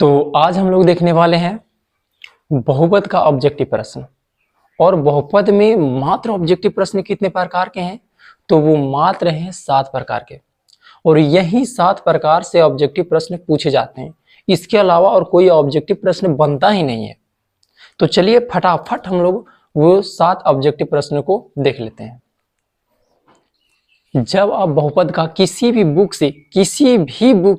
तो आज हम लोग देखने वाले हैं बहुपद का ऑब्जेक्टिव प्रश्न। और बहुपद में मात्र ऑब्जेक्टिव प्रश्न कितने प्रकार के हैं? तो वो मात्र हैं 7 प्रकार के। और यही 7 प्रकार से ऑब्जेक्टिव प्रश्न पूछे जाते हैं। इसके अलावा और कोई ऑब्जेक्टिव प्रश्न बनता ही नहीं है। तो चलिए फटाफट हम लोग वो 7 ऑब्जेक्टिव प्रश्न को देख लेते हैं। जब आप बहुपद का किसी भी बुक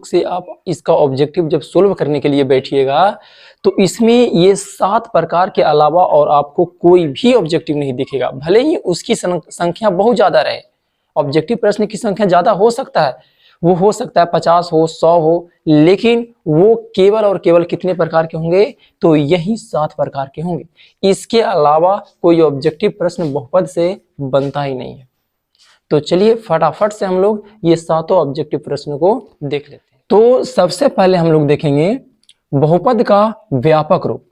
से आप इसका ऑब्जेक्टिव जब सोल्व करने के लिए बैठिएगा तो इसमें ये 7 प्रकार के अलावा और आपको कोई भी ऑब्जेक्टिव नहीं दिखेगा। भले ही उसकी संख्या बहुत ज्यादा रहे, ऑब्जेक्टिव प्रश्न की संख्या ज्यादा हो सकता है, वो हो सकता है 50 हो 100 हो, लेकिन वो केवल और केवल कितने प्रकार के होंगे? तो यही 7 प्रकार के होंगे। इसके अलावा कोई ऑब्जेक्टिव प्रश्न बहुपद से बनता ही नहीं है। तो चलिए फटाफट से हम लोग ये 7 ऑब्जेक्टिव प्रश्न को देख लेते हैं। तो सबसे पहले हम लोग देखेंगे बहुपद का व्यापक रूप।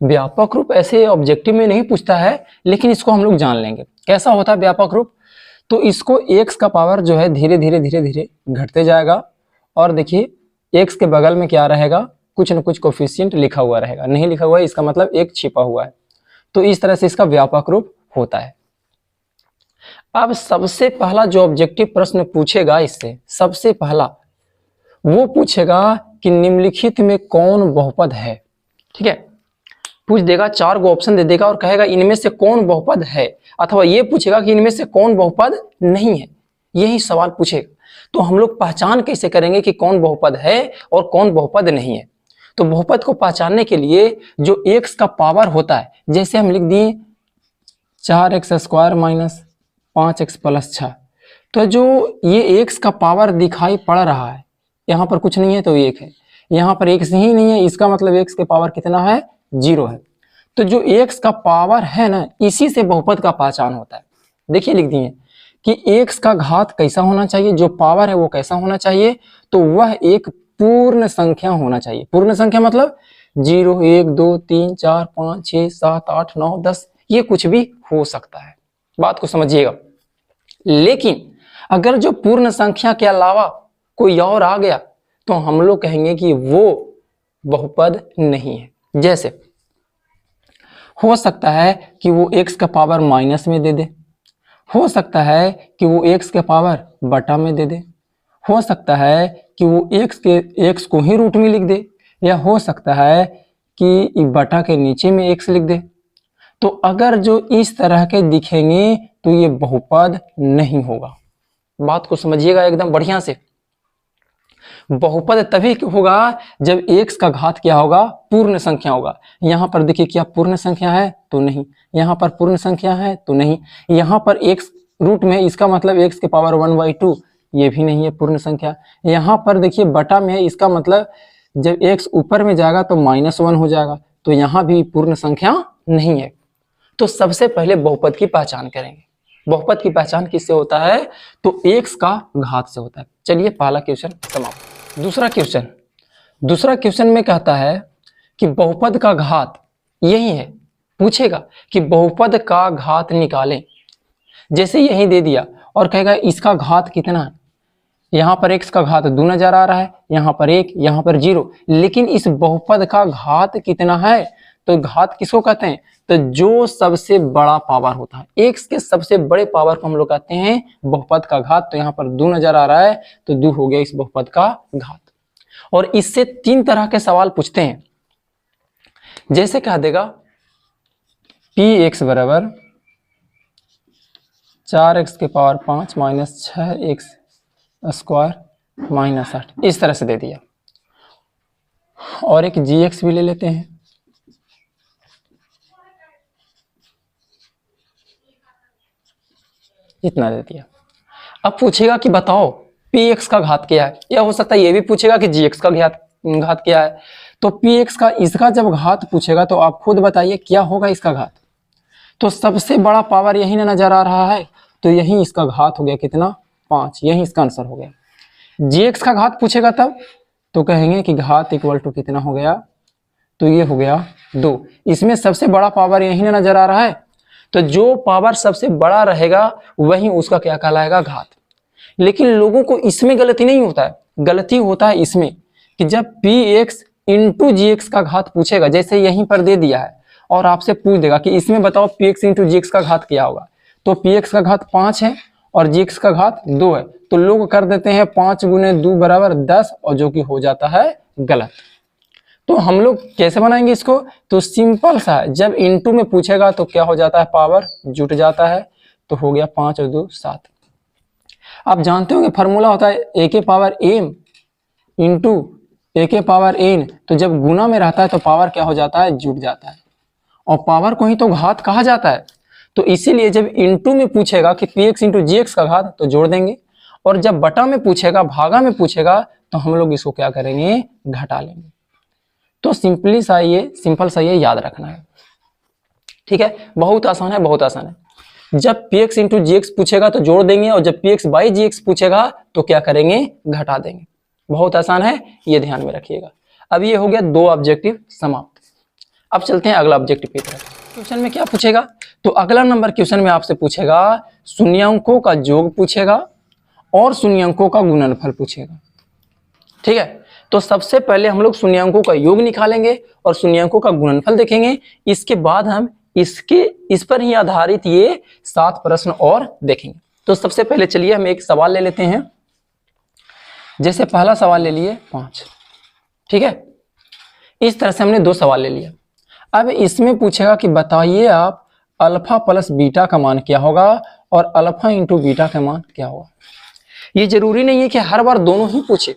व्यापक रूप ऐसे ऑब्जेक्टिव में नहीं पूछता है, लेकिन इसको हम लोग जान लेंगे कैसा होता है व्यापक रूप। तो इसको x का पावर जो है धीरे धीरे घटते जाएगा। और देखिए x के बगल में क्या रहेगा? कुछ न कुछ कोफिशिएंट लिखा हुआ रहेगा। नहीं लिखा हुआ है इसका मतलब एक छिपा हुआ है। तो इस तरह से इसका व्यापक रूप होता है। अब सबसे पहला जो ऑब्जेक्टिव प्रश्न पूछेगा इससे, सबसे पहला वो पूछेगा कि निम्नलिखित में कौन बहुपद है। ठीक है, पूछ देगा, 4 गो ऑप्शन दे देगा और कहेगा इनमें से कौन बहुपद है, अथवा ये पूछेगा कि इनमें से कौन बहुपद नहीं है। यही सवाल पूछेगा। तो हम लोग पहचान कैसे करेंगे कि कौन बहुपद है और कौन बहुपद नहीं है? तो बहुपद को पहचानने के लिए जो x का पावर होता है, जैसे हम लिख दिए 4x² माइनस 5x प्लस 6। तो जो ये x का पावर दिखाई पड़ रहा है, यहाँ पर कुछ नहीं है तो 1 है, यहाँ पर x ही नहीं है, इसका मतलब x के पावर कितना है? 0 है। तो जो x का पावर है ना, इसी से बहुपद का पहचान होता है। देखिए लिख दिए कि x का घात कैसा होना चाहिए, जो पावर है वो कैसा होना चाहिए? तो वह एक पूर्ण संख्या होना चाहिए। पूर्ण संख्या मतलब 0, 1, 2, 3, 4, 5, 6, 7, 8, 9, 10, ये कुछ भी हो सकता है। बात को समझिएगा। लेकिन अगर जो पूर्ण संख्या के अलावा कोई और आ गया तो हम लोग कहेंगे कि वो बहुपद नहीं है। जैसे हो सकता है कि वो x का पावर माइनस में दे दे, हो सकता है कि वो x के पावर बटा में दे दे, हो सकता है कि वो x को ही रूट में लिख दे, या हो सकता है कि बटा के नीचे में x लिख दे। तो अगर जो इस तरह के दिखेंगे तो ये बहुपद नहीं होगा। बात को समझिएगा एकदम बढ़िया से। बहुपद तभी होगा जब x का घात क्या होगा? पूर्ण संख्या होगा। यहाँ पर देखिए क्या पूर्ण संख्या है? तो नहीं। यहाँ पर पूर्ण संख्या है? तो नहीं। यहाँ पर x रूट में, इसका मतलब x के पावर 1/2, ये भी नहीं है पूर्ण संख्या। यहाँ पर देखिए बटा में है, इसका मतलब जब x ऊपर में जाएगा तो -1 हो जाएगा, तो यहाँ भी पूर्ण संख्या नहीं है। तो सबसे पहले बहुपद की पहचान करेंगे। बहुपद की पहचान किससे होता है? तो x का घात से होता है। चलिए पहला क्वेश्चन समाप्त। दूसरा क्वेश्चन में कहता है कि बहुपद का घात यही है। पूछेगा कि बहुपद का घात निकालें। जैसे यही दे दिया और कहेगा इसका घात कितना है? यहाँ पर x का घात 2 नजर आ रहा है, यहाँ पर 1, यहाँ पर 0, लेकिन इस बहुपद का घात कितना है? तो घात किसको कहते हैं? तो जो सबसे बड़ा पावर होता है, x के सबसे बड़े पावर को हम लोग कहते हैं बहुपद का घात। तो यहाँ पर 2 नजर आ रहा है, तो 2 हो गया इस बहुपद का घात। और इससे 3 तरह के सवाल पूछते हैं। जैसे कह देगा px बराबर 4x के पावर 5 माइनस 6x² माइनस 8, इस तरह से दे दिया। और एक gx भी ले लेते हैं। इतना दे दिया। अब पूछेगा कि बताओ px का घात क्या है, या हो सकता है ये भी पूछेगा कि gx का घात क्या है। तो px का, इसका जब घात पूछेगा तो आप खुद बताइए क्या होगा इसका घात। तो सबसे बड़ा पावर यही ना नजर आ रहा है, तो यही इसका घात हो गया कितना? 5। यही इसका आंसर हो गया। gx का घात पूछेगा तब तो कहेंगे कि घात इक्वल टू कितना हो गया? तो ये हो गया 2। इसमें सबसे बड़ा पावर यही ना नजर आ रहा है, तो जो पावर सबसे बड़ा रहेगा वही उसका क्या कहलाएगा? घात। लेकिन लोगों को इसमें गलती नहीं होता है, गलती होता है इसमें कि जब px इंटू जी एक्स का घात पूछेगा, जैसे यहीं पर दे दिया है और आपसे पूछ देगा कि इसमें बताओ P X into G x का घात क्या होगा, तो पी एक्स का घात 5 है और जी एक्स का घात 2 है, तो लोग कर देते हैं 5 गुने 2 बराबर 10, और जो कि हो जाता है गलत। तो हम लोग कैसे बनाएंगे इसको, तो सिंपल सा है, जब इंटू में पूछेगा तो क्या हो जाता है, पावर जुट जाता है, तो हो गया 5 और 2 7। आप जानते होंगे फॉर्मूला होता है ए के पावर एम इंटू ए के पावर एन, तो जब गुना में रहता है तो पावर क्या हो जाता है, जुट जाता है, और पावर को ही तो घात कहा जाता है। तो इसीलिए जब इंटू में पूछेगा कि P X into G x का घात, तो जोड़ देंगे, और जब बटा में पूछेगा, भागा में पूछेगा, तो हम लोग इसको क्या करेंगे, घटा लेंगे। तो सिंपल सा ये याद रखना है, ठीक है, बहुत आसान है, बहुत आसान है। जब P X into G X पूछेगा तो जोड़ देंगे, और जब P X by G X पूछेगा तो क्या करेंगे, घटा देंगे। बहुत आसान है, ये ध्यान में रखिएगा। अब ये हो गया 2 ऑब्जेक्टिव समाप्त। अब चलते हैं अगला ऑब्जेक्टिव की तरफ। क्वेश्चन में क्या पूछेगा, तो अगला नंबर क्वेश्चन में आपसे पूछेगा शून्यांकों का योग पूछेगा और शून्यांकों का गुणनफल पूछेगा, ठीक है। तो सबसे पहले हम लोग शून्यांकों का योग निकालेंगे और शून्यांकों का गुणनफल देखेंगे, इसके बाद हम इस पर ही आधारित ये 7 प्रश्न और देखेंगे। तो सबसे पहले चलिए हम एक सवाल ले लेते हैं, जैसे पहला सवाल ले लिए 5, ठीक है। इस तरह से हमने 2 सवाल ले लिया। अब इसमें पूछेगा कि बताइए आप अल्फा प्लस बीटा का मान क्या होगा और अल्फा इंटू बीटा का मान क्या होगा। ये जरूरी नहीं है कि हर बार दोनों ही पूछे,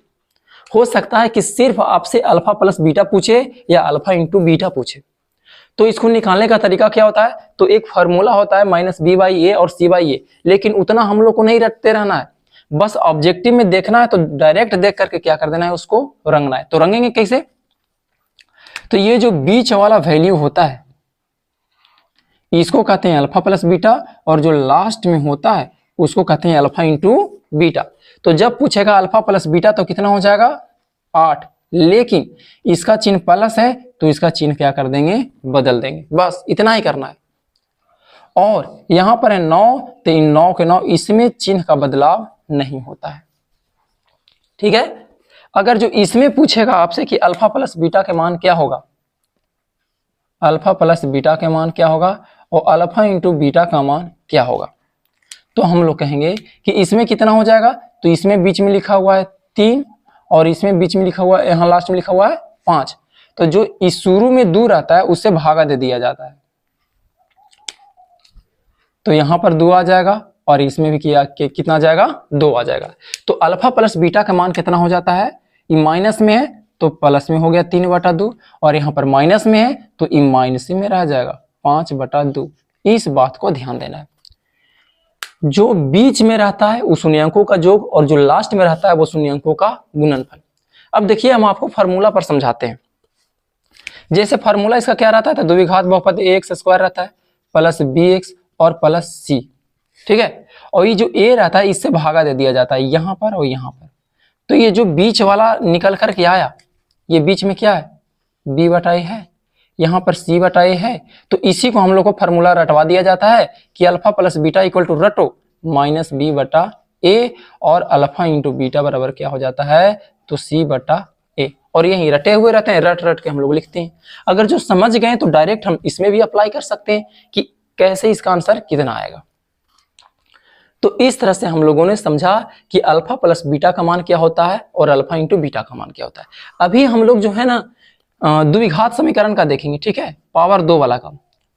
हो सकता है कि सिर्फ आपसे अल्फा प्लस बीटा पूछे या अल्फा इंटू बीटा पूछे। तो इसको निकालने का तरीका क्या होता है, तो एक फार्मूला होता है माइनस बी बाई ए और सी बाई ए, लेकिन उतना हम लोग को नहीं रटते रहना है, बस ऑब्जेक्टिव में देखना है, तो डायरेक्ट देख करके क्या कर देना है, उसको रंगना है। तो रंगेंगे कैसे, तो ये जो बीच वाला वैल्यू होता है इसको कहते हैं अल्फा प्लस बीटा, और जो लास्ट में होता है उसको कहते हैं अल्फा इंटू बीटा। तो जब पूछेगा अल्फा प्लस बीटा तो कितना हो जाएगा 8, लेकिन इसका चिन्ह प्लस है तो इसका चिन्ह क्या कर देंगे, बदल देंगे, बस इतना ही करना है। और यहां पर है 9, तो इन 9 के 9 इसमें चिन्ह का बदलाव नहीं होता है, ठीक है। अगर जो इसमें पूछेगा आपसे कि अल्फा प्लस बीटा के मान क्या होगा, अल्फा प्लस बीटा के मान क्या होगा और अल्फा इंटू बीटा का मान क्या होगा, तो हम लोग कहेंगे कि इसमें कितना हो जाएगा, तो इसमें बीच में लिखा हुआ है 3 और इसमें बीच में लिखा हुआ है, यहाँ लास्ट में लिखा हुआ है 5, तो जो इस शुरू में 2 रहता है उससे भागा दे दिया जाता है, तो यहां पर 2 आ जाएगा और इसमें भी कितना आ जाएगा, 2 आ जाएगा। तो अल्फा प्लस बीटा का मान कितना हो जाता है, ये माइनस में है तो प्लस में हो गया 3/2, और यहाँ पर माइनस में है तो ये माइनस में रह जाएगा 5/2। इस बात को ध्यान देना है, जो बीच में रहता है वो शून्यांकों का योग और जो लास्ट में रहता है वो शून्यांकों का गुणनफल। अब देखिए हम आपको फार्मूला पर समझाते हैं। जैसे फार्मूला इसका क्या रहता है, तो द्विघात बहुपद ax² रहता है प्लस bx और प्लस c, ठीक है। और ये जो a रहता है इससे भागा दे दिया जाता है यहाँ पर और यहाँ पर, तो ये जो बीच वाला निकल कर के आया, ये बीच में क्या है, b/a है, यहाँ पर c/a है, तो इसी को हम लोग को फार्मूला रटवा दिया जाता है कि alpha plus beta equal to रटो माइनस b/a, और अल्फा इंटू बीटा बराबर क्या हो जाता है, तो c/a, और यही रटे हुए रहते हैं, रट रट के हम लोग लिखते हैं। अगर जो समझ गए तो डायरेक्ट हम इसमें भी अप्लाई कर सकते हैं कि कैसे इसका आंसर कितना आएगा। तो इस तरह से हम लोगों ने समझा कि अल्फा प्लस बीटा का मान क्या होता है और अल्फा इंटू बीटा का मान क्या होता है। अभी हम लोग जो है ना द्विघात समीकरण का देखेंगे, ठीक है, पावर 2 वाला का,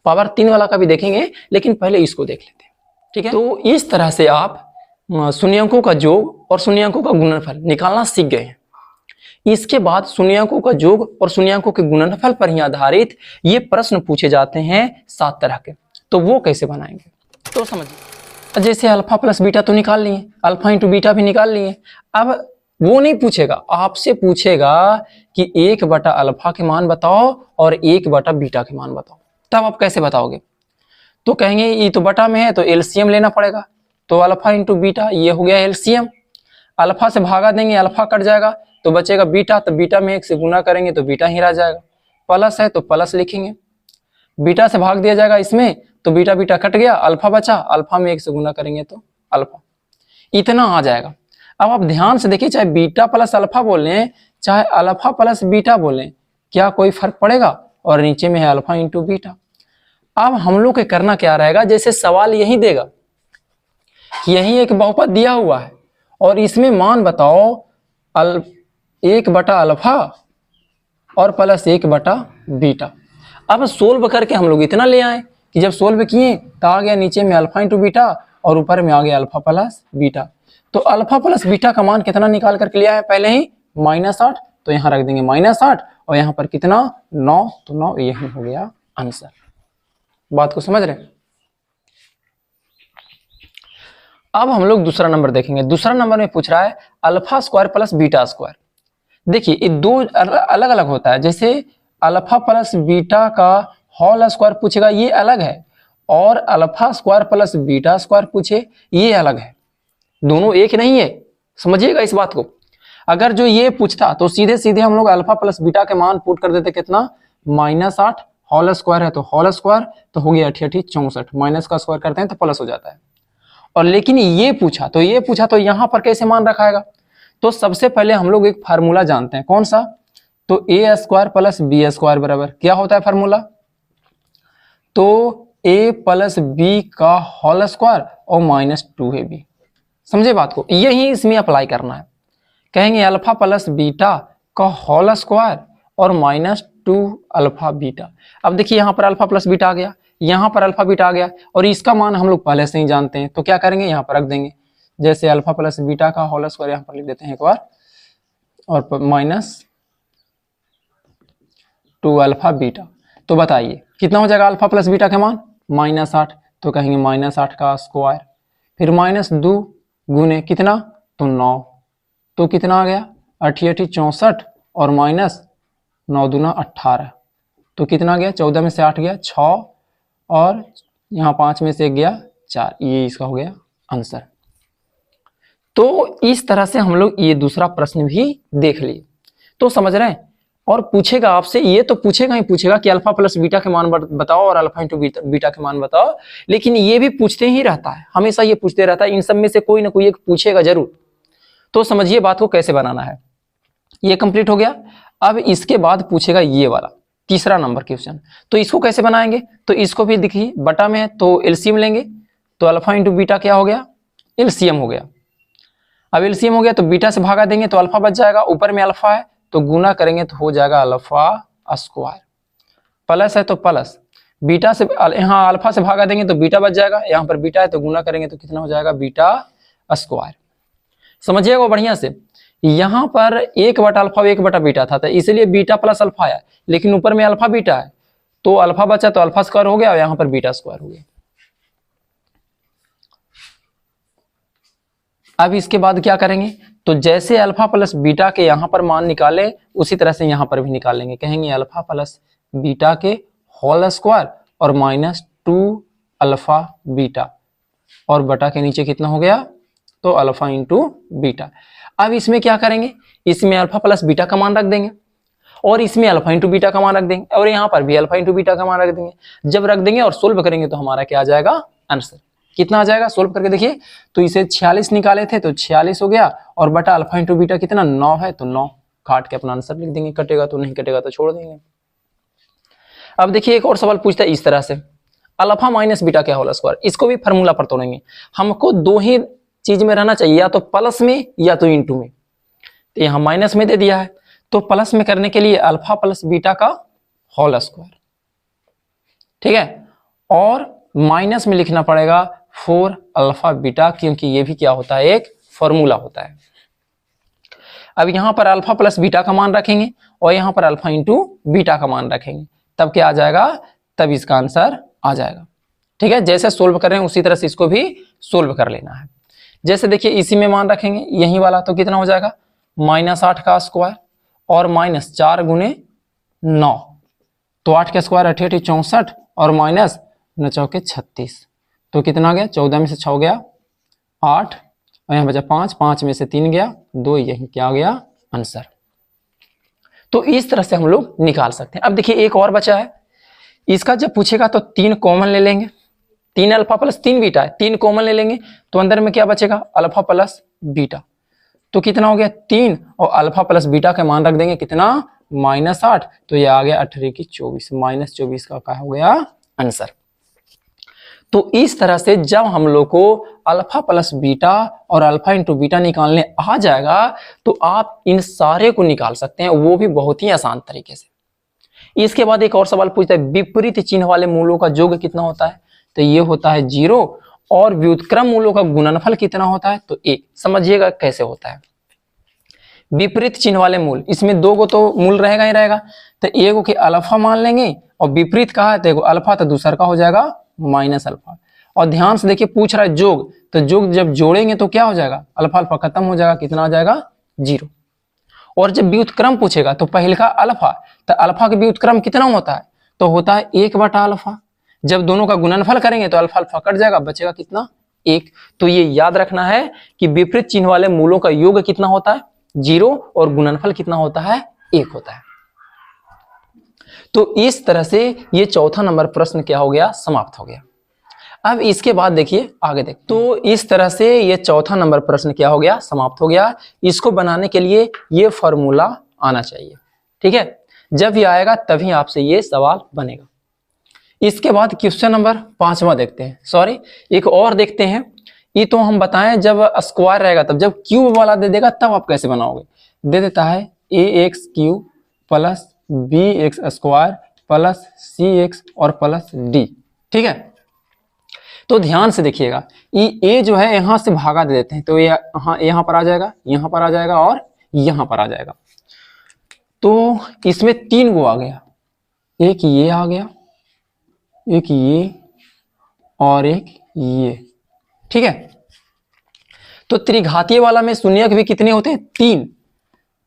पावर 3 वाला का भी देखेंगे, लेकिन पहले इसको देख लेते हैं, ठीक है। तो इस तरह से आप शून्यांकों का योग और शून्यांकों का गुणनफल निकालना सीख गए हैं। इसके बाद शून्यांकों का योग और शून्यांकों के गुणनफल पर ही आधारित ये प्रश्न पूछे जाते हैं 7 तरह के, तो वो कैसे बनाएंगे, तो समझिए। जैसे अल्फा प्लस बीटा तो निकाल लिए, अल्फा इंटू बीटा भी निकाल लिए। अब वो नहीं पूछेगा, आपसे पूछेगा कि 1/अल्फा के मान बताओ और 1/बीटा के मान बताओ, तब आप कैसे बताओगे, तो कहेंगे ये तो बटा में है तो एलसीएम लेना पड़ेगा, तो अल्फा इंटू बीटा ये हो गया एलसीएम, अल्फा से भागा देंगे अल्फा कट जाएगा तो बचेगा बीटा, तो बीटा में 1 से गुना करेंगे तो बीटा ही रह जाएगा, प्लस है तो प्लस लिखेंगे, बीटा से भाग दिया जाएगा इसमें तो बीटा बीटा कट गया, अल्फा बचा, अल्फा में 1 से गुना करेंगे तो अल्फा, इतना आ जाएगा। अब आप ध्यान से देखिए, चाहे बीटा प्लस अल्फा बोलें चाहे अल्फा प्लस बीटा बोलें, क्या कोई फर्क पड़ेगा, और नीचे में है अल्फा इंटू बीटा। अब हम लोग के करना क्या रहेगा, जैसे सवाल यही देगा, यही एक बहुपद दिया हुआ है और इसमें मान बताओ 1 बटा अल्फा और प्लस 1 बटा बीटा। अब सोल्व करके हम लोग इतना ले आए कि जब सोल्व किए तो आ गया नीचे में अल्फा इंटू बीटा और ऊपर में आ गया अल्फा प्लस बीटा। तो अल्फा प्लस बीटा का मान कितना निकाल करके लिया है पहले ही, -8, तो यहाँ रख देंगे -8 और यहाँ पर कितना 9, तो 9 यही हो गया आंसर। बात को समझ रहे हैं। अब हम लोग दूसरा नंबर देखेंगे। दूसरा नंबर में पूछ रहा है alpha square plus beta square. देखिए ये दो अलग अलग होता है, जैसे अल्फा प्लस बीटा का होल स्क्वायर पूछेगा ये अलग है, और alpha square plus beta square पूछे ये अलग है, दोनों एक नहीं है, समझिएगा इस बात को। अगर जो ये पूछता तो सीधे सीधे हम लोग अल्फा प्लस बीटा के मान पुट कर देते, कितना -8, होल स्क्वायर है तो होल स्क्वायर, तो हो गया 88 64, माइनस का स्क्वायर करते हैं तो प्लस हो जाता है। और लेकिन ये पूछा तो यहां पर कैसे मान रखाएगा, तो सबसे पहले हम लोग एक फार्मूला जानते हैं, कौन सा, तो ए स्क्वायर प्लस बी स्क्वायर बराबर क्या होता है फार्मूला, तो a प्लस बी का होल स्क्वायर और -2ab। समझे बात को, यही इसमें अप्लाई करना है। कहेंगे अल्फा प्लस बीटा का होल स्क्वायर और -2 अल्फा बीटा। अब देखिए यहाँ पर अल्फा प्लस बीटा आ गया, यहाँ पर अल्फा बीटा आ गया और इसका मान हम लोग पहले से ही जानते हैं, तो क्या करेंगे यहाँ पर रख देंगे, जैसे अल्फा प्लस बीटा का होल स्क्वायर यहाँ पर लिख देते हैं एक बार, और -2 अल्फा बीटा। तो बताइए कितना हो जाएगा अल्फा प्लस बीटा का मान, -8, तो कहेंगे -8 का स्क्वायर, फिर -2 गुने कितना, तो 9, तो कितना आ गया 88 64 और -9 दूना 18, तो कितना आ गया 14 में से 8 गया 6 और यहाँ 5 में से 1 गया 4, ये इसका हो गया आंसर। तो इस तरह से हम लोग ये दूसरा प्रश्न भी देख लिए, तो समझ रहे हैं। और पूछेगा आपसे, ये तो पूछेगा ही पूछेगा कि अल्फा प्लस बीटा के मान बताओ और अल्फा इंटू बीटा के मान बताओ, लेकिन ये भी पूछते ही रहता है, हमेशा ये पूछते रहता है, इन सब में से कोई ना कोई एक पूछेगा जरूर। तो समझिए बात को कैसे बनाना है। ये कंप्लीट हो गया। अब इसके बाद पूछेगा ये वाला तीसरा नंबर क्वेश्चन, तो इसको कैसे बनाएंगे, तो इसको भी देखिए बटा में है तो एलसीएम लेंगे, तो अल्फा इंटू बीटा क्या हो गया, एलसीएम हो गया। अब एलसीएम हो गया तो बीटा से भागा देंगे तो अल्फा बच जाएगा, ऊपर में अल्फा है तो गुना करेंगे तो हो जाएगा अल्फा स्क्वायर, प्लस है तो प्लस, बीटा से यहाँ अल्फा से भागा देंगे तो बीटा बच जाएगा, यहाँ पर बीटा है तो गुना करेंगे तो कितना हो जाएगा बीटा स्क्वायर। समझिएगा बढ़िया से, यहाँ पर 1 बटा अल्फा 1 बटा बीटा था, तो इसलिए बीटा प्लस अल्फा आया, लेकिन ऊपर में अल्फा बीटा है तो अल्फा बचा तो अल्फा स्क्वायर हो गया और यहाँ पर बीटा स्क्वायर हो गया। अब इसके बाद क्या करेंगे, तो जैसे अल्फा प्लस बीटा के यहाँ पर मान निकाले उसी तरह से यहाँ पर भी निकालेंगे, कहेंगे अल्फा प्लस बीटा के होल स्क्वायर और -2 अल्फा बीटा और बटा के नीचे कितना हो गया, तो अल्फा इंटू बीटा। अब इसमें क्या करेंगे, इसमें अल्फा प्लस बीटा का मान रख देंगे और इसमें अल्फा इंटू बीटा का मान रख देंगे और यहाँ पर भी अल्फा इंटू बीटा का मान रख देंगे। जब रख देंगे और सोल्व करेंगे तो हमारा क्या आ जाएगा आंसर, कितना आ जाएगा, सोल्व करके देखिए तो इसे 46 निकाले थे तो 46 हो गया और बटा अल्फा इंटू बीटा कितना 9 है तो 9 काट के अपना आंसर लिख देंगे, कटेगा तो नहीं कटेगा तो छोड़ देंगे। अब देखिए एक और सवाल पूछता है इस तरह से, अल्फा माइनस बीटा क्या होल स्क्वायर, इसको भी फार्मूला पर तोड़ेंगे। हमको दो ही चीज में रहना चाहिए, या तो प्लस में या तो इंटू में, तो यहाँ माइनस में दे दिया है तो प्लस में करने के लिए अल्फा प्लस बीटा का होल स्क्वायर, ठीक है, और माइनस में लिखना पड़ेगा 4 अल्फा बीटा, क्योंकि ये भी क्या होता है एक फॉर्मूला होता है। अब यहां पर अल्फा प्लस बीटा का मान रखेंगे और यहां पर अल्फा इंटू बीटा का मान रखेंगे, तब क्या आ जाएगा, तब इसका आंसर आ जाएगा। ठीक है, जैसे सोल्व कर रहे हैं उसी तरह से इसको भी सोल्व कर लेना है। जैसे देखिए इसी में मान रखेंगे यही वाला, तो कितना हो जाएगा -8 का स्क्वायर और -4 गुने 9, तो 8 का स्क्वायर 88 64 और माइनस 9 चौके 36, तो कितना आ गया 14 में से 6 गया 8 और यहाँ बचा 5, 5 में से 3 गया 2, यही क्या आ गया आंसर। तो इस तरह से हम लोग निकाल सकते हैं। अब देखिए एक और बचा है, इसका जब पूछेगा तो 3 कॉमन ले लेंगे, 3 अल्फा प्लस 3 बीटा है, 3 कॉमन ले लेंगे तो अंदर में क्या बचेगा अल्फा प्लस बीटा, तो कितना हो गया 3 और अल्फा प्लस बीटा का मान रख देंगे कितना -8, तो ये आ गया 18 की 24, -24 का क्या हो गया आंसर। तो इस तरह से जब हम लोग को अल्फा प्लस बीटा और अल्फा इंटू बीटा निकालने आ जाएगा तो आप इन सारे को निकाल सकते हैं, वो भी बहुत ही आसान तरीके से। इसके बाद एक और सवाल पूछता है विपरीत चिन्ह वाले मूलों का योग कितना होता है, तो ये होता है 0, और व्युत्क्रम मूलों का गुणनफल कितना होता है, तो 1। समझिएगा कैसे होता है। विपरीत चिन्ह वाले मूल, इसमें 2 को तो मूल रहेगा ही रहेगा, तो एक के अल्फा मान लेंगे और विपरीत कहा है तो अल्फा, तो दूसरा का हो जाएगा माइनस अल्फा। और ध्यान से देखिए पूछ रहा है जोग, तो जोग जब जोड़ेंगे तो क्या हो जाएगा, अल्फा अल्फा खत्म हो जाएगा, कितना आ जाएगा 0। और जब व्युत्क्रम पूछेगा तो पहले का अल्फा, तो अल्फा का व्युत्क्रम कितना होता है, तो होता है 1/अल्फा। जब दोनों का गुणनफल करेंगे तो अल्फा अल्फा कट जाएगा, बचेगा कितना 1। तो ये याद रखना है कि विपरीत चिन्ह वाले मूलों का योग कितना होता है 0, और गुणनफल कितना होता है 1 होता है। तो इस तरह से ये चौथा नंबर प्रश्न क्या हो गया, समाप्त हो गया। अब इसके बाद देखिए आगे देख, तो इस तरह से ये चौथा नंबर प्रश्न क्या हो गया, समाप्त हो गया। इसको बनाने के लिए ये फॉर्मूला आना चाहिए, ठीक है। जब ये आएगा तभी आपसे ये सवाल बनेगा। इसके बाद क्वेश्चन नंबर 5वां देखते हैं, सॉरी एक और देखते हैं। ये तो हम बताएं जब स्क्वायर रहेगा तब, जब क्यूब वाला दे देगा तब आप कैसे बनाओगे। दे देता है ax³ plus bx² plus cx और प्लस d, ठीक है। तो ध्यान से देखिएगा, ये a जो है यहां से भागा दे देते हैं, तो ये यहाँ पर आ जाएगा, यहाँ पर आ जाएगा और यहाँ पर आ जाएगा। तो इसमें 3 गो आ गया, एक ये आ गया, एक ये और एक ये, ठीक है। तो त्रिघातीय वाला में शून्यक भी कितने होते हैं 3,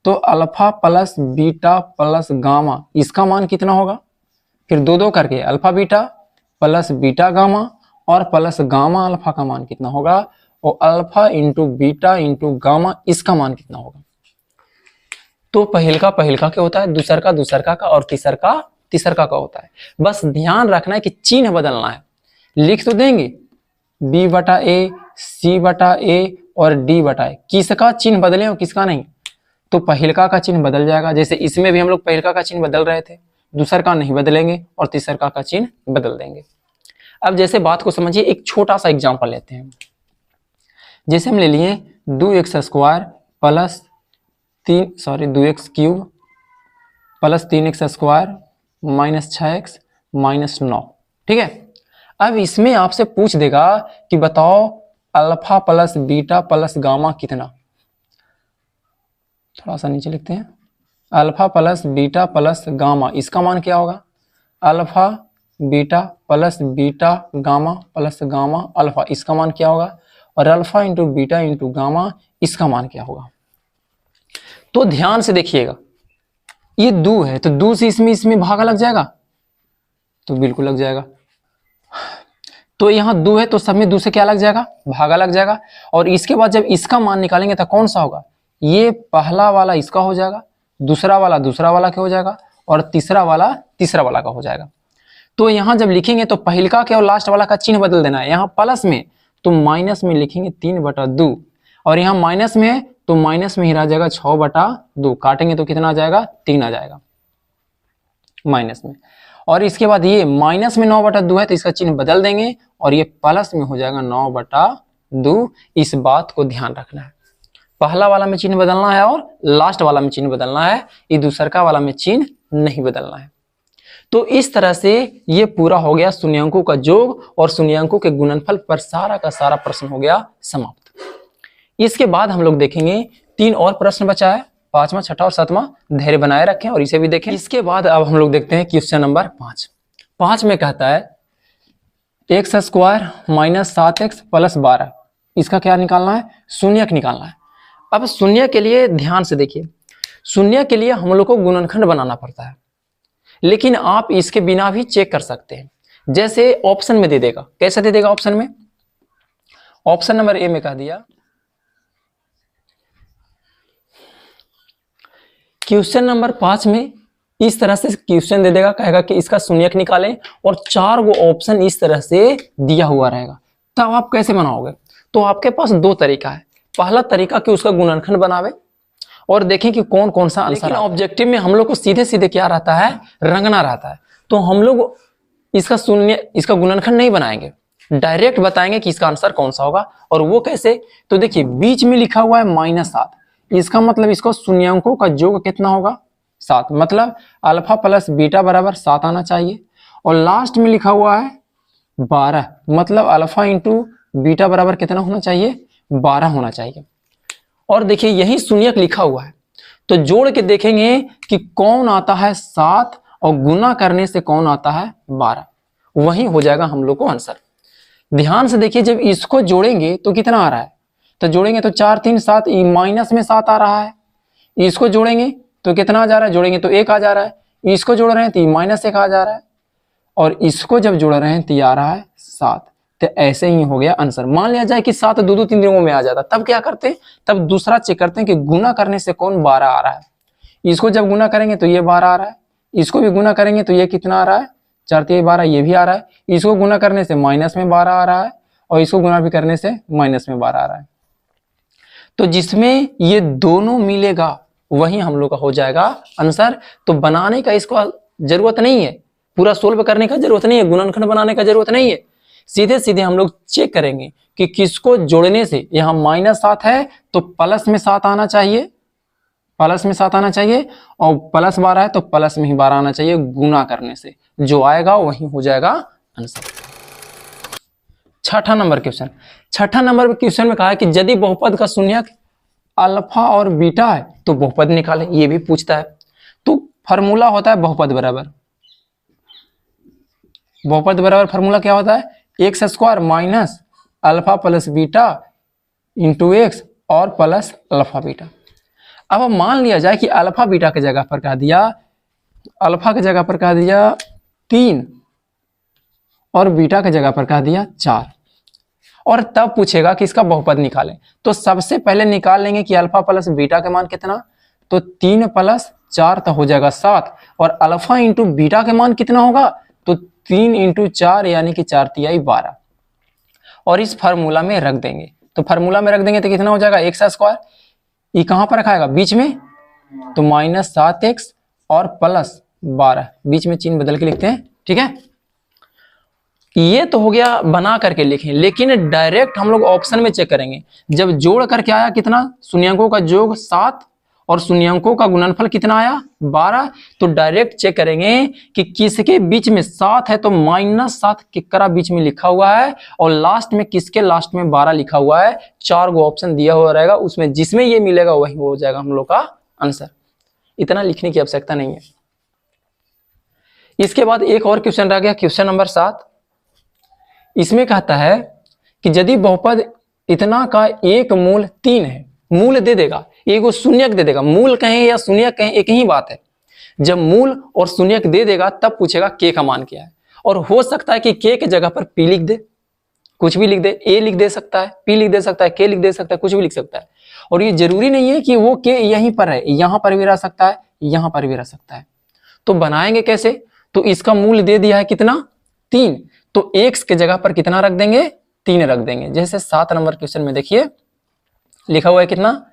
तो alpha plus beta plus gamma, इसका मान कितना होगा, फिर 2 करके alpha beta plus beta gamma और प्लस गामा अल्फा का मान कितना होगा, और alpha into beta into gamma इसका मान कितना होगा। तो पहल का क्या होता है, दूसर का और तीसर का होता है। बस ध्यान रखना है कि चिन्ह बदलना है। लिख तो देंगे b/a, c/a और d/a, किसका चिन्ह बदले और किसका नहीं, तो पहिलका का चिन्ह बदल जाएगा। जैसे इसमें भी हम लोग पहिलका का चिन्ह बदल रहे थे, दूसर का नहीं बदलेंगे और तीसर का चिन्ह बदल देंगे। अब जैसे बात को समझिए, एक छोटा सा एग्जांपल लेते हैं। जैसे हम ले लिए 2x² plus 2x³ plus 3x² minus 6x minus 9, ठीक है। अब इसमें आपसे पूछ देगा कि बताओ alpha plus beta plus gamma कितना। थोड़ा सा नीचे लिखते हैं, alpha plus beta plus gamma इसका मान क्या होगा, alpha beta plus beta gamma plus gamma alpha इसका मान क्या होगा, और alpha into beta into gamma इसका मान क्या होगा। तो ध्यान से देखिएगा, ये 2 है तो 2 से इसमें भागा लग जाएगा, तो बिल्कुल लग जाएगा। तो यहाँ 2 है तो सब में 2 से क्या लग जाएगा, भागा लग जाएगा। और इसके बाद जब इसका मान निकालेंगे तो कौन सा होगा, ये पहला वाला इसका हो जाएगा, दूसरा वाला क्या हो जाएगा, और तीसरा वाला का हो जाएगा। तो यहाँ जब लिखेंगे तो पहिलका के और लास्ट वाला का चिन्ह बदल देना है। यहाँ प्लस में तो माइनस में लिखेंगे 3/2, और यहाँ माइनस में है तो माइनस में ही रह जाएगा 6/2, काटेंगे तो कितना आ जाएगा 3 आ जाएगा माइनस में। और इसके बाद ये माइनस में 9/2 है तो इसका चिन्ह बदल देंगे और ये प्लस में हो जाएगा 9/2। इस बात को ध्यान रखना है, पहला वाला में चिन्ह बदलना है और लास्ट वाला में चिन्ह बदलना है, ये दूसरा वाला में चिन्ह नहीं बदलना है। तो इस तरह से ये पूरा हो गया शून्यांकों का योग और शून्यांकों के गुणनफल पर सारा का सारा प्रश्न हो गया समाप्त। इसके बाद हम लोग देखेंगे 3 और प्रश्न बचा है, 5वां, 6वां और 7वां। धैर्य बनाए रखें और इसे भी देखें। इसके बाद अब हम लोग देखते हैं क्वेश्चन नंबर 5 में कहता है x² माइनस 7x प्लस 12, इसका क्या निकालना है, शून्यक निकालना है। अब शून्य के लिए ध्यान से देखिए, शून्य के लिए हम लोग को गुणनखंड बनाना पड़ता है, लेकिन आप इसके बिना भी चेक कर सकते हैं। जैसे ऑप्शन में दे देगा, कैसे दे देगा ऑप्शन में, ऑप्शन नंबर ए में कह दिया क्वेश्चन नंबर 5 में इस तरह से क्वेश्चन दे देगा, कहेगा कि इसका शून्यक निकालें और 4 गो ऑप्शन इस तरह से दिया हुआ रहेगा। तब आप कैसे बनाओगे, तो आपके पास 2 तरीका है। पहला तरीका कि उसका गुणनखंड बनावे और देखें कि कौन कौन सा आंसर। लेकिन ऑब्जेक्टिव में हम लोग को सीधे सीधे क्या रहता है, रंगना रहता है। तो हम लोग इसका शून्य, इसका गुणनखंड नहीं बनाएंगे, डायरेक्ट बताएंगे कि इसका आंसर कौन सा होगा। और वो कैसे, तो देखिए बीच में लिखा हुआ है -7, इसका मतलब इसको शून्यांकों का योग कितना होगा, 7, मतलब अल्फा प्लस बीटा बराबर 7 आना चाहिए। और लास्ट में लिखा हुआ है 12, मतलब अल्फा इंटू बीटा बराबर कितना होना चाहिए, 12 होना चाहिए। और देखिए यही शून्यक लिखा हुआ है, तो जोड़ के देखेंगे कि कौन आता है 7 और गुना करने से कौन आता है 12, वही हो जाएगा हम लोग को आंसर। ध्यान से देखिए, जब इसको जोड़ेंगे तो कितना आ रहा है, तो जोड़ेंगे तो 4 3 7, माइनस में 7 आ रहा है। इसको जोड़ेंगे तो कितना आ जा रहा है, जोड़ेंगे तो 1 आ जा रहा है। इसको जोड़ रहे हैं तो -1 आ जा रहा है, और इसको जब जोड़ रहे हैं तो आ रहा है 7। तो ऐसे ही हो गया आंसर। मान लिया जाए कि 7 2 2 3 दिनों में आ जाता, तब क्या करते हैं, तब दूसरा चेक करते हैं कि गुना करने से कौन 12 आ रहा है। इसको जब गुना करेंगे तो ये 12 आ रहा है, इसको भी गुना करेंगे तो ये कितना आ रहा है, 4 3 12, ये भी आ रहा है। इसको गुना करने से माइनस में 12 आ रहा है, और इसको गुना भी करने से माइनस में 12 आ रहा है। तो जिसमें ये दोनों मिलेगा वही हम लोग का हो जाएगा आंसर। तो बनाने का इसको जरूरत नहीं है, पूरा सोल्व करने का जरूरत नहीं है, गुणनखंड बनाने का जरूरत नहीं है। सीधे सीधे हम लोग चेक करेंगे कि किसको जोड़ने से, यहाँ -7 है तो प्लस में 7 आना चाहिए, प्लस में 7 आना चाहिए, और प्लस 12 है तो प्लस में ही 12 आना चाहिए। गुना करने से जो आएगा वही हो जाएगा आंसर। छठा नंबर क्वेश्चन, छठा नंबर क्वेश्चन में कहा है कि यदि बहुपद का शून्यक अल्फा और बीटा है तो बहुपद निकाले, ये भी पूछता है। तो फार्मूला होता है बहुपद बराबर, बहुपद बराबर फार्मूला क्या होता है, x² minus alpha plus beta into x और प्लस अल्फा बीटा। अब मान लिया जाए कि अल्फा बीटा की जगह पर कह दिया, अल्फा की जगह पर कह दिया 3 और बीटा की जगह पर कह दिया 4, और तब पूछेगा कि इसका बहुपद निकालें। तो सबसे पहले निकाल लेंगे कि अल्फा प्लस बीटा का मान कितना, तो 3 + 4 तो हो जाएगा 7, और अल्फा इंटू बीटा का मान कितना होगा, तो 3 × 4 यानी कि 4 × 12, और इस फार्मूला में रख देंगे। तो फार्मूला में रख देंगे तो कितना हो जाएगा, x², ये कहां पर रखा है बीच में, तो -7x और +12, बीच में चिन्ह बदल के लिखते हैं, ठीक है। ये तो हो गया बना करके लिखें, लेकिन डायरेक्ट हम लोग ऑप्शन में चेक करेंगे। जब जोड़ करके आया कितना, शून्यांकों का योग 7 और शून्यांकों का गुणनफल कितना आया 12, तो डायरेक्ट चेक करेंगे कि किसके बीच में 7 है, तो -7 किकरा बीच में लिखा हुआ है, और लास्ट में किसके लास्ट में 12 लिखा हुआ है। 4 गो ऑप्शन दिया हुआ रहेगा, उसमें जिसमें ये मिलेगा वही हो जाएगा हम लोग का आंसर। इतना लिखने की आवश्यकता नहीं है। इसके बाद एक और क्वेश्चन रह गया, क्वेश्चन नंबर 7। इसमें कहता है कि यदि बहुपद इतना का एक मूल 3 है, मूल दे देगा, एगो शून्यक दे देगा, मूल कहें या शून्यक कहें एक ही बात है। जब मूल और शून्यक दे देगा तब पूछेगा के का मान क्या है, और हो सकता है कि के की जगह पर पी लिख दे, कुछ भी लिख दे, ए लिख दे सकता है, पी लिख दे सकता है, के लिख दे सकता है, कुछ भी लिख सकता है। और ये जरूरी नहीं है कि वो के यहीं पर है, यहां पर भी रह सकता है, यहां पर भी रह सकता है। तो बनाएंगे कैसे, तो इसका मूल दे दिया है कितना 3, तो x के जगह पर कितना रख देंगे, 3 रख देंगे। जैसे 7 नंबर क्वेश्चन में देखिए लिखा हुआ है कितना,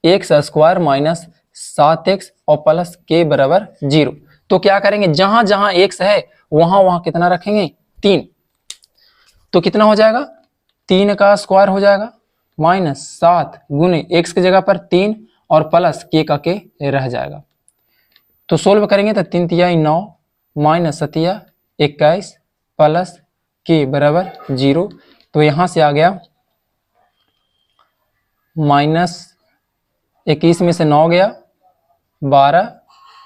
x² माइनस 7x और प्लस k बराबर 0। तो क्या करेंगे, जहां जहां x है वहां वहां कितना रखेंगे 3, तो कितना हो जाएगा 3 का स्क्वायर हो जाएगा -7 गुने x की जगह पर 3 और प्लस k का k रह जाएगा। तो सोल्व करेंगे तो 3 × 9 -7 × 21 प्लस k बराबर 0। तो यहां से आ गया -21 में से 9 गया 12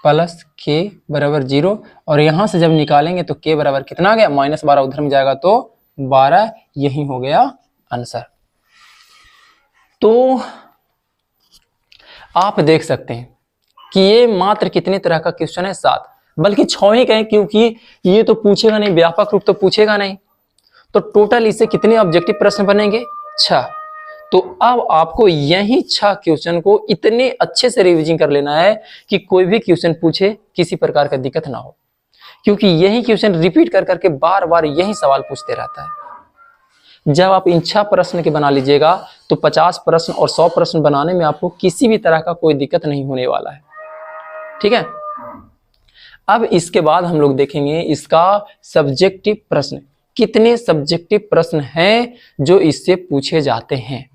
प्लस k बराबर 0, और यहां से जब निकालेंगे तो k बराबर कितना आ गया, -12 उधर में जाएगा तो 12, यही हो गया आंसर। तो आप देख सकते हैं कि ये मात्र कितने तरह का क्वेश्चन है, 7, बल्कि 6 ही कहें, क्योंकि ये तो पूछेगा नहीं, व्यापक रूप तो पूछेगा नहीं। तो टोटल इससे कितने ऑब्जेक्टिव प्रश्न बनेंगे, 6। तो अब आपको यही 6 क्वेश्चन को इतने अच्छे से रिवीजन कर लेना है कि कोई भी क्वेश्चन पूछे किसी प्रकार का दिक्कत ना हो, क्योंकि यही क्वेश्चन रिपीट कर करके बार बार यही सवाल पूछते रहता है। जब आप इन 6 प्रश्न के बना लीजिएगा तो 50 प्रश्न और 100 प्रश्न बनाने में आपको किसी भी तरह का कोई दिक्कत नहीं होने वाला है। ठीक है, अब इसके बाद हम लोग देखेंगे इसका सब्जेक्टिव प्रश्न। कितने सब्जेक्टिव प्रश्न हैं जो इससे पूछे जाते हैं।